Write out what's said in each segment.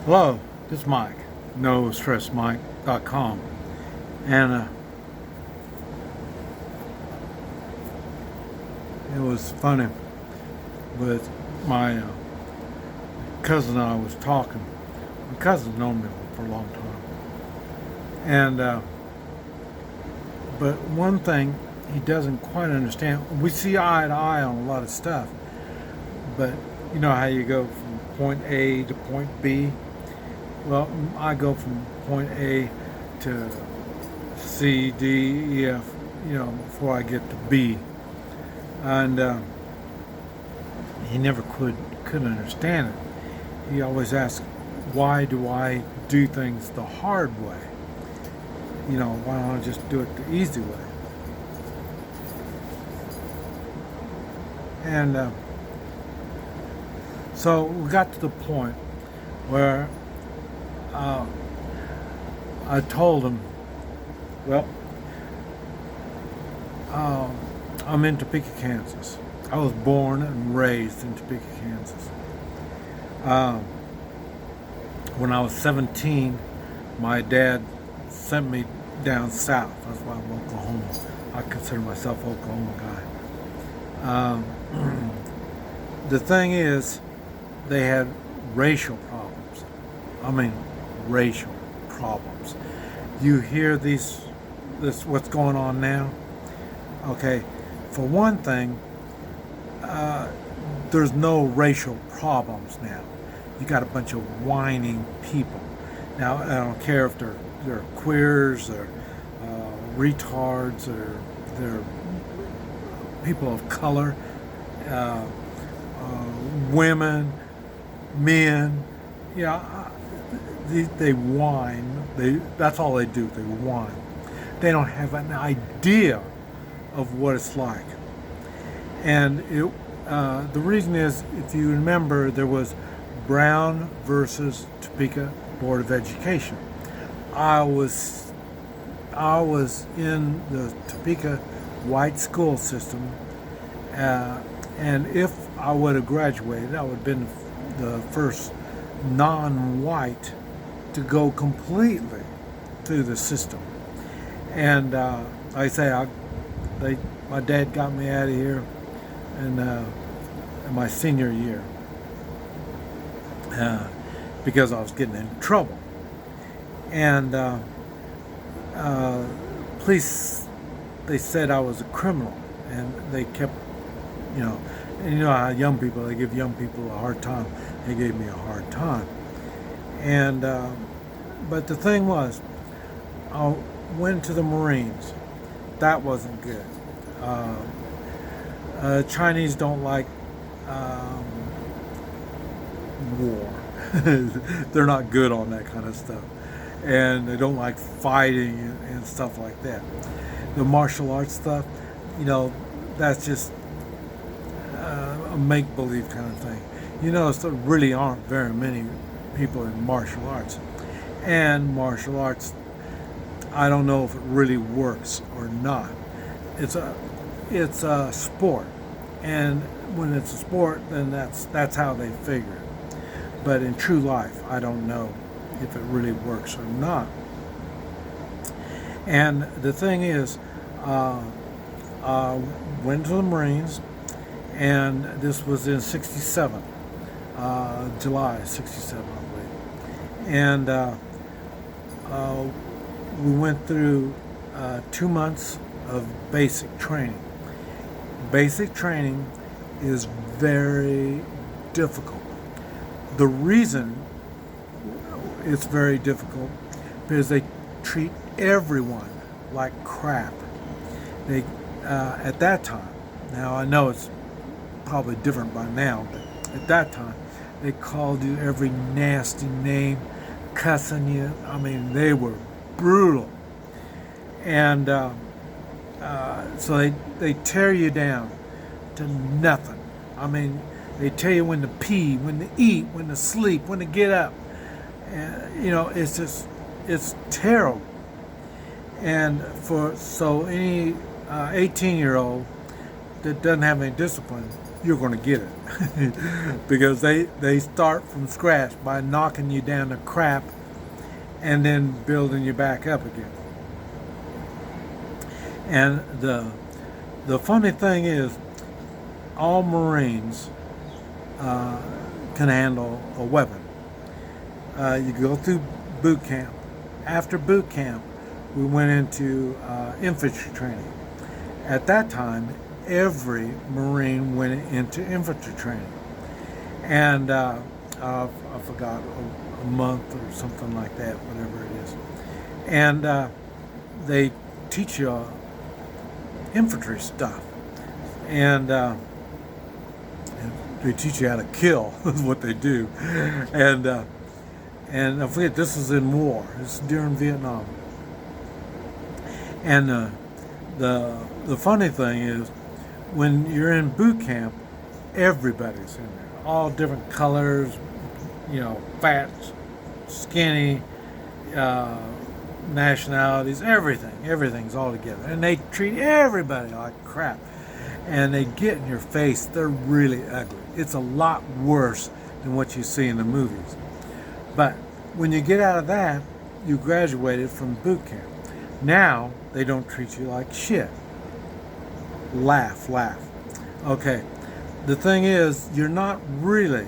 Hello, this is Mike, NoStressMike.com. And it was funny with my cousin and I was talking. My cousin's known me for a long time. And, but one thing he doesn't quite understand, we see eye to eye on a lot of stuff, but you know how you go from point A to point B? Well, I go from point A to C, D, E, F, before I get to B. And he never could understand it. He always asked, why do I do things the hard way? Why don't I just do it the easy way? And so we got to the point where I told him, well, I'm in Topeka, Kansas. I was born and raised in Topeka, Kansas. When I was 17, my dad sent me down south. That's why I'm Oklahoma. I consider myself an Oklahoma guy. The thing is, they had racial problems. I mean, racial problems. You hear this what's going on now? Okay, for one thing, there's no racial problems now. You got a bunch of whining people. Now, I don't care if they're queers or retards or they're people of color, women, men. They whine. That's all they do. They whine. They don't have an idea of what it's like. And the reason is, if you remember, there was Brown versus Topeka Board of Education. I was in the Topeka white school system, and if I would have graduated, I would have been the first non-white to go completely through the system. And like I say, my dad got me out of here in my senior year because I was getting in trouble. And police, they said I was a criminal, and they kept, and you know how young people, they give young people a hard time. They gave me a hard time. And but the thing was, I went to the Marines. That wasn't good. Chinese don't like war. They're not good on that kind of stuff, and they don't like fighting and stuff like that. The martial arts stuff, that's just a make-believe kind of thing. There really aren't very many people in martial arts, and martial arts, I don't know if it really works or not. It's a sport, and when it's a sport, then that's how they figure it. But in true life, I don't know if it really works or not. And the thing is, went to the Marines, and this was in '67, July '67, I believe. And we went through 2 months of basic training. Basic training is very difficult. The reason it's very difficult because they treat everyone like crap. They at that time, now I know it's probably different by now, but at that time they called you every nasty name, cussing you. I mean, they were brutal. And so they tear you down to nothing. I mean, they tell you when to pee, when to eat, when to sleep, when to get up. And, it's terrible. And so any 18-year-old that doesn't have any discipline, you're going to get it. Because they start from scratch by knocking you down to crap and then building you back up again. And the funny thing is, all Marines can handle a weapon. You go through boot camp. After boot camp, we went into infantry training. At that time, every Marine went into infantry training. And I forgot, a month or something like that, whatever it is. And they teach you infantry stuff. And they teach you how to kill, is what they do. And I forget, this is in war. This is during Vietnam. And the funny thing is, when you're in boot camp, everybody's in there. All different colors, fat, skinny, nationalities, everything. Everything's all together. And they treat everybody like crap. And they get in your face. They're really ugly. It's a lot worse than what you see in the movies. But when you get out of that, you graduated from boot camp. Now, they don't treat you like shit. Laugh. Okay. The thing is, you're not really,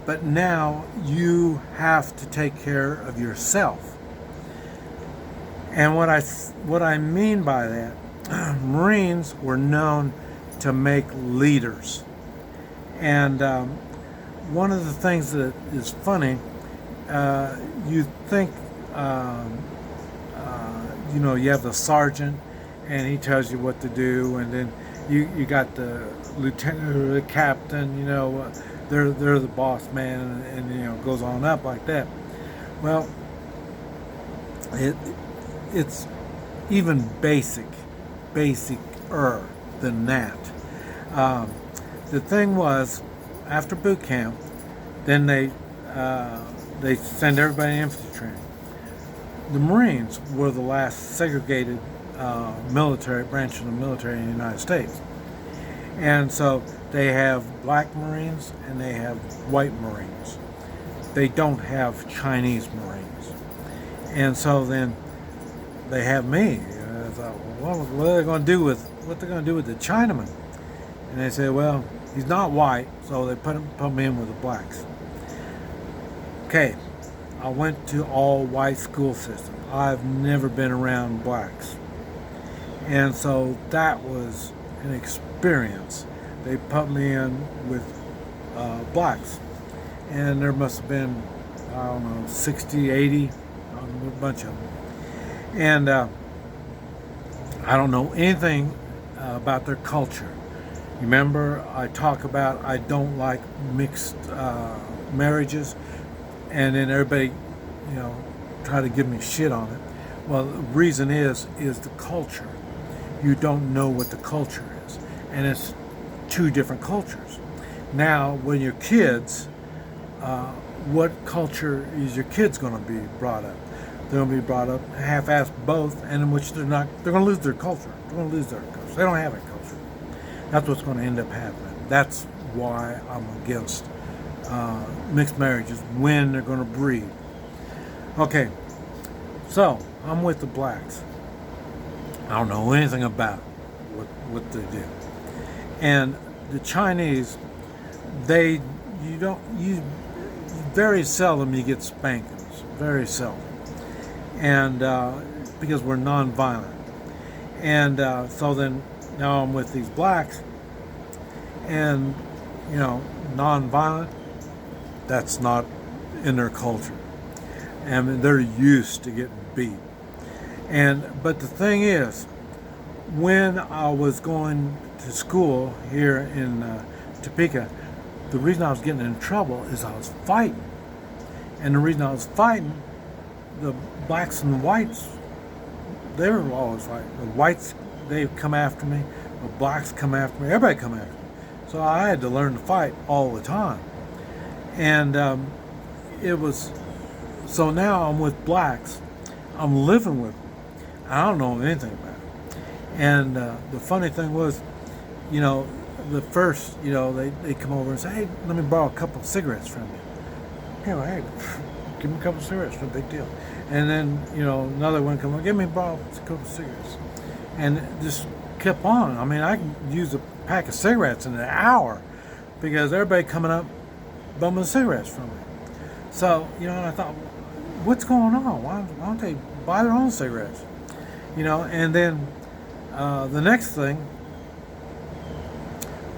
but now you have to take care of yourself. And what I mean by that, Marines were known to make leaders. And one of the things that is funny, you think, you have the sergeant and he tells you what to do, and then you got the lieutenant or the captain, they're the boss man, and goes on up like that. Well, it's even basic-er than that. The thing was, after boot camp, then they send everybody in infantry training. The Marines were the last segregated military branch of the military in the United States. And so they have black Marines and they have white Marines. They don't have Chinese Marines. And so then they have me. I thought, well, what are they going to do with the Chinaman? And they say, well, he's not white, so they put me in with the blacks. Okay, I went to all white school system. I've never been around blacks. And so that was an experience. They put me in with blacks. And there must have been, 60, 80, a bunch of them. And I don't know anything about their culture. Remember, I talk about I don't like mixed marriages, and then everybody, try to give me shit on it. Well, the reason is the culture. You don't know what the culture is, and it's two different cultures. Now, when you're kids, what culture is your kids going to be brought up? They're going to be brought up half-assed both, and in which they're going to lose their culture. They're going to lose their culture. They don't have a culture. That's what's going to end up happening. That's why I'm against mixed marriages when they're going to breed. Okay, so I'm with the blacks. I don't know anything about what they do. And the Chinese, very seldom you get spankings. Very seldom. And because we're non-violent. And so then now I'm with these blacks, and non-violent, that's not in their culture. And they're used to getting beat. But the thing is, when I was going to school here in Topeka, the reason I was getting in trouble is I was fighting. And the reason I was fighting, the blacks and the whites, they were always fighting. The whites, they come after me. The blacks come after me. Everybody come after me. So I had to learn to fight all the time. And so now I'm with blacks. I'm living with them. I don't know anything about it. And the funny thing was, the first, they come over and say, hey, let me borrow a couple of cigarettes from you. Hey, give me a couple of cigarettes, no big deal. And then, another one come over, borrow a couple of cigarettes. And just kept on. I mean, I can use a pack of cigarettes in an hour because everybody coming up bumming cigarettes from me. So, I thought, what's going on? Why don't they buy their own cigarettes? And then the next thing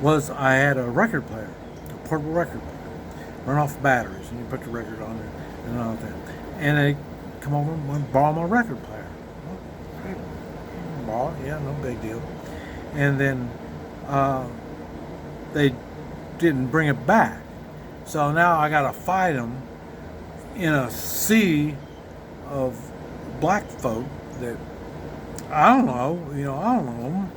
was I had a record player, a portable record player, run off batteries, and you put the record on it and all that. And they come over and want to borrow my record player. Okay, borrow it, yeah, no big deal. And then they didn't bring it back. So now I got to fight them in a sea of black folk that I don't know, I don't know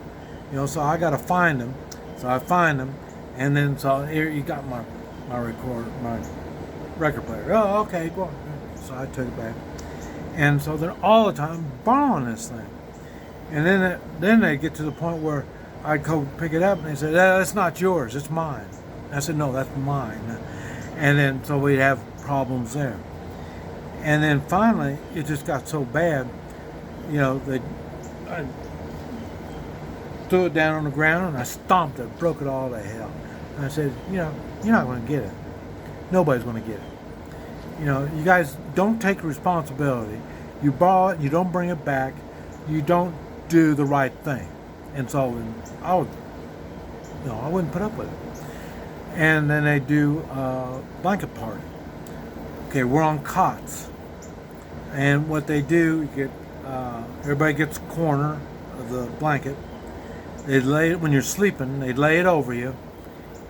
them, so I got to find them. So I find them, and then so here you got my record player. Oh, okay, go on. So I took it back, and so they're all the time borrowing this thing, and then they get to the point where I go pick it up, and they say, that's not yours, it's mine. I said, no, that's mine, and then so we'd have problems there, and then finally it just got so bad, I threw it down on the ground and I stomped it, broke it all to hell. And I said, you're not going to get it. Nobody's going to get it. You guys don't take responsibility. You borrow it, you don't bring it back, you don't do the right thing. And so I wouldn't put up with it. And then they do a blanket party. Okay, we're on cots. And what they do, everybody gets a corner of the blanket. They lay it when you're sleeping. They lay it over you,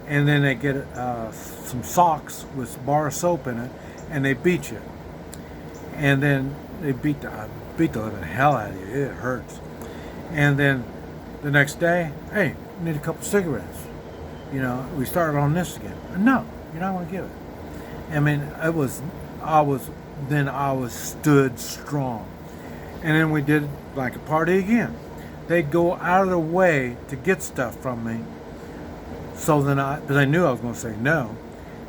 and then they get some socks with a bar of soap in it, and they beat you. And then they beat the living hell out of you. It hurts. And then the next day, hey, you need a couple cigarettes. We started on this again. No, you're not going to give it. I mean, I was stood strong. And then we did like a party again. They'd go out of their way to get stuff from me, so then because I knew I was going to say no,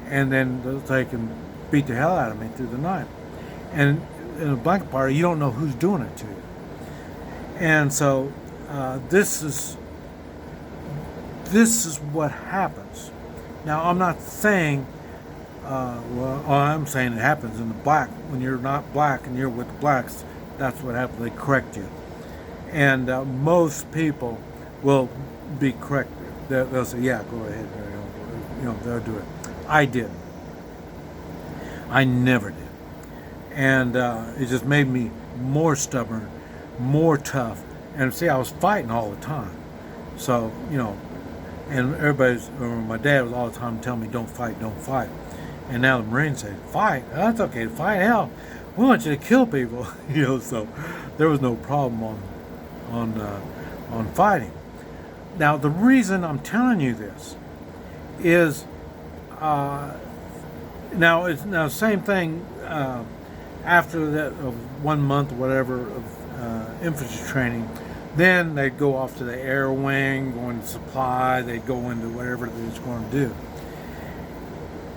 and then they can beat the hell out of me through the night. And in a blanket party, you don't know who's doing it to you. And so this is what happens. Now, I'm not saying, I'm saying it happens in the black. When you're not black and you're with the blacks, that's what happens. They correct you. And most people will be corrected. They'll say, yeah, go ahead. They'll do it. I didn't. I never did. And it just made me more stubborn, more tough. And see, I was fighting all the time. So, and my dad was all the time telling me, don't fight. And now the Marines say, fight? That's okay, fight, hell. We want you to kill people. So there was no problem on fighting. Now, the reason I'm telling you this is, now same thing after that of 1 month or whatever of infantry training. Then they'd go off to the air wing, go into supply, they'd go into whatever they was going to do.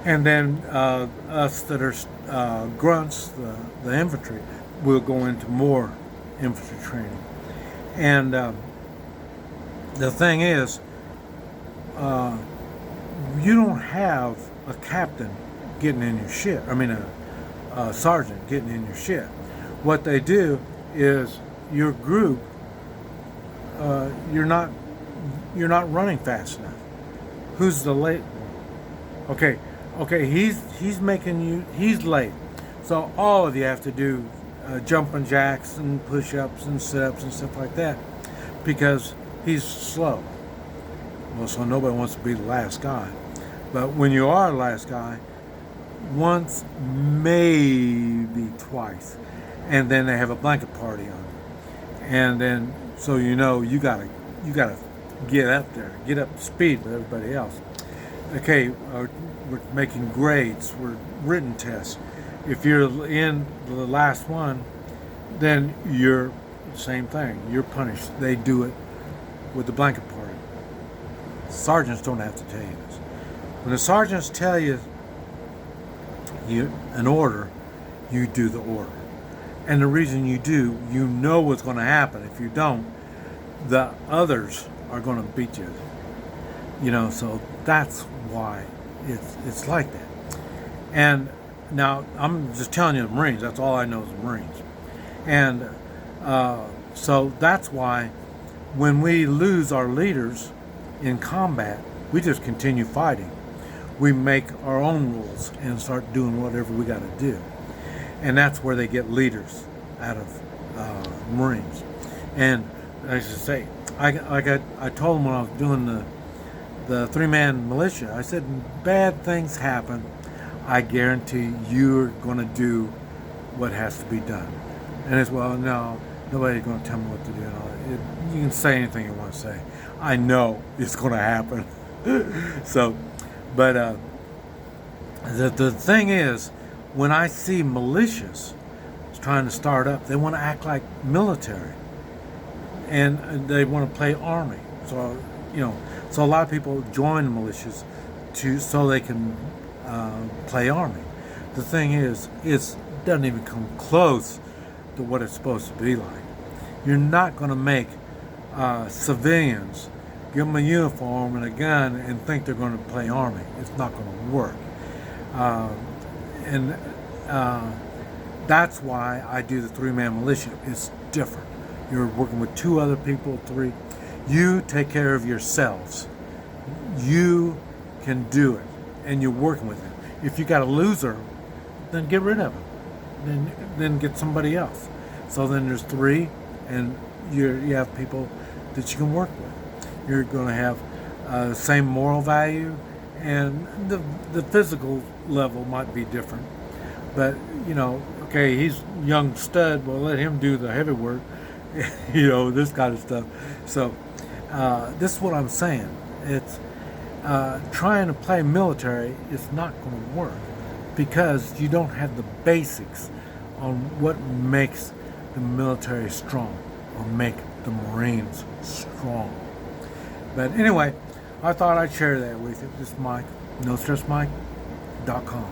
And then us that are grunts, the infantry, will go into more infantry training. And the thing is, you don't have a captain getting in your shit. I mean, a sergeant getting in your shit. What they do is your group, you're not running fast enough. Who's the late? Okay, he's making you. He's late. So all of you have to do jumping jacks and push-ups and sit-ups and stuff like that because he's slow. Well, so nobody wants to be the last guy. But when you are the last guy, once, maybe twice, and then they have a blanket party on you. And then, so you gotta get up there, get up to speed with everybody else. Okay, we're making grades, we're written tests. If you're in the last one, then you're same thing. You're punished. They do it with the blanket party. Sergeants don't have to tell you this. When the sergeants tell you an order, you do the order. And the reason you do, you know what's going to happen. If you don't, the others are going to beat you. So that's why it's like that. And now I'm just telling you the Marines. That's all I know is the Marines. And so that's why when we lose our leaders in combat, we just continue fighting. We make our own rules and start doing whatever we got to do. And that's where they get leaders out of Marines. And I should say, I told them when I was doing the 3-man militia, I said, bad things happen. I guarantee you're going to do what has to be done. And it's, well, no, nobody's going to tell me what to do. And all that. You can say anything you want to say. I know it's going to happen. So, but the thing is, when I see militias trying to start up, they want to act like military, and they want to play army. So so a lot of people join the militias so they can play army. The thing is, it doesn't even come close to what it's supposed to be like. You're not going to make civilians give them a uniform and a gun and think they're going to play army. It's not going to work. And that's why I do the 3-man militia. It's different. You're working with 2 other people, 3. You take care of yourselves. You can do it, and you're working with it. If you got a loser, then get rid of him. Then get somebody else. So then there's 3, and you have people that you can work with. You're going to have the same moral value, and the physical level might be different. But okay, he's a young stud. Well, let him do the heavy work. This kind of stuff. So this is what I'm saying. It's trying to play military. It's not going to work because you don't have the basics on what makes the military strong or make the Marines strong. But anyway, I thought I'd share that with you. This is Mike, NoStressMike.com.